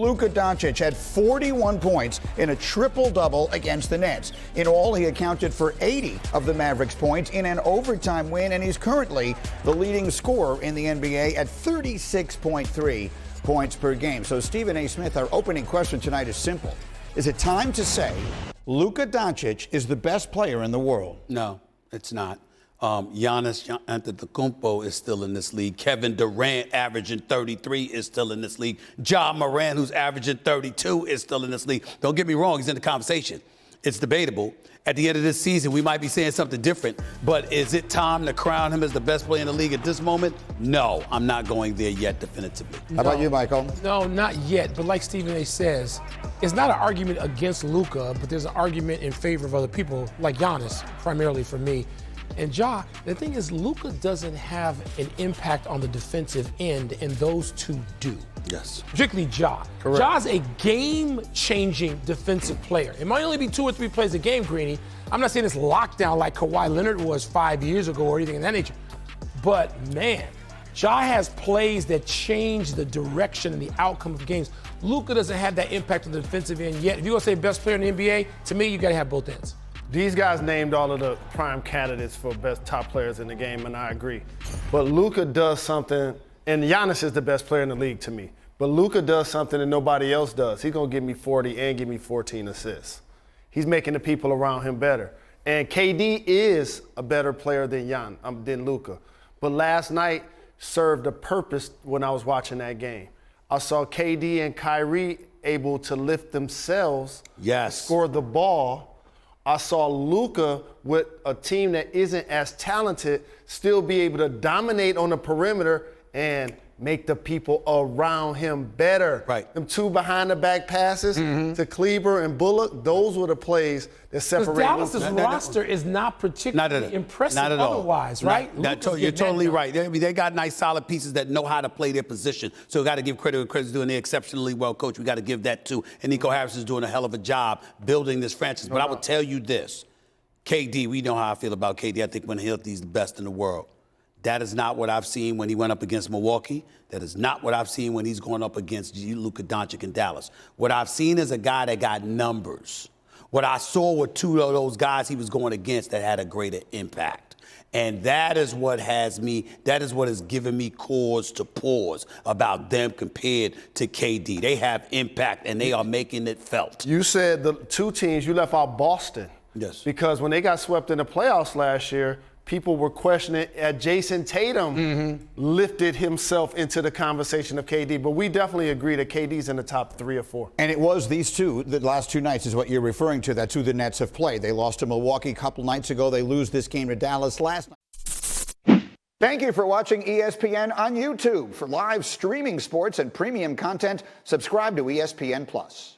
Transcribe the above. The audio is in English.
Luka Doncic had 41 points in a triple-double against the Nets. In all, he accounted for 80 of the Mavericks' points in an overtime win, and he's currently the leading scorer in the NBA at 36.3 points per game. So, Stephen A. Smith, our opening question tonight is simple. Is it time to say Luka Doncic is the best player in the world? No, it's not. Giannis Antetokounmpo is still in this league. Kevin Durant, averaging 33, is still in this league. Ja Morant, who's averaging 32, is still in this league. Don't get me wrong, he's in the conversation. It's debatable. At the end of this season, we might be saying something different, but is it time to crown him as the best player in the league at this moment? No, I'm not going there yet definitively. How about you, Michael? No, not yet. But like Stephen A. says, it's not an argument against Luka, but there's an argument in favor of other people, like Giannis, primarily for me. And Ja, the thing is, Luka doesn't have an impact on the defensive end, and those two do. Yes. Particularly Ja. Correct. Ja's a game-changing defensive player. It might only be 2 or 3 plays a game, Greeny. I'm not saying it's lockdown like Kawhi Leonard was 5 years ago or anything of that nature. But, man, Ja has plays that change the direction and the outcome of games. Luka doesn't have that impact on the defensive end yet. If you're going to say best player in the NBA, to me, you got to have both ends. These guys named all of the prime candidates for best top players in the game, and I agree. But Luka does something, and Giannis is the best player in the league to me. But Luka does something that nobody else does. He's going to give me 40 and give me 14 assists. He's making the people around him better. And KD is a better player than Luka. But last night served a purpose when I was watching that game. I saw KD and Kyrie able to lift themselves, score the ball. I saw Luka with a team that isn't as talented still be able to dominate on the perimeter and make the people around him better. Right. Them 2 behind-the-back passes to Kleber and Bullock, those were the plays that separate Dallas's roster is not particularly impressive otherwise, right? You're totally right. They got nice, solid pieces that know how to play their position. So we got to give credit where credit's doing. They're exceptionally well coached. We got to give that too. And Nico Harris is doing a hell of a job building this franchise. But I will tell you this. KD, we know how I feel about KD. I think when healthy, he's the best in the world. That is not what I've seen when he went up against Milwaukee. That is not what I've seen when he's going up against Luka Doncic in Dallas. What I've seen is a guy that got numbers. What I saw were 2 of those guys he was going against that had a greater impact. And that is what has given me cause to pause about them compared to KD. They have impact, and they are making it felt. You said the 2 teams, you left out Boston. Yes. Because when they got swept in the playoffs last year, people were questioning Jason Tatum lifted himself into the conversation of KD. But we definitely agree that KD's in the top 3 or 4. And it was these 2, the last 2 nights is what you're referring to. That's who the Nets have played. They lost to Milwaukee a couple nights ago. They lose this game to Dallas last night. Thank you for watching ESPN on YouTube. For live streaming sports and premium content, subscribe to ESPN+.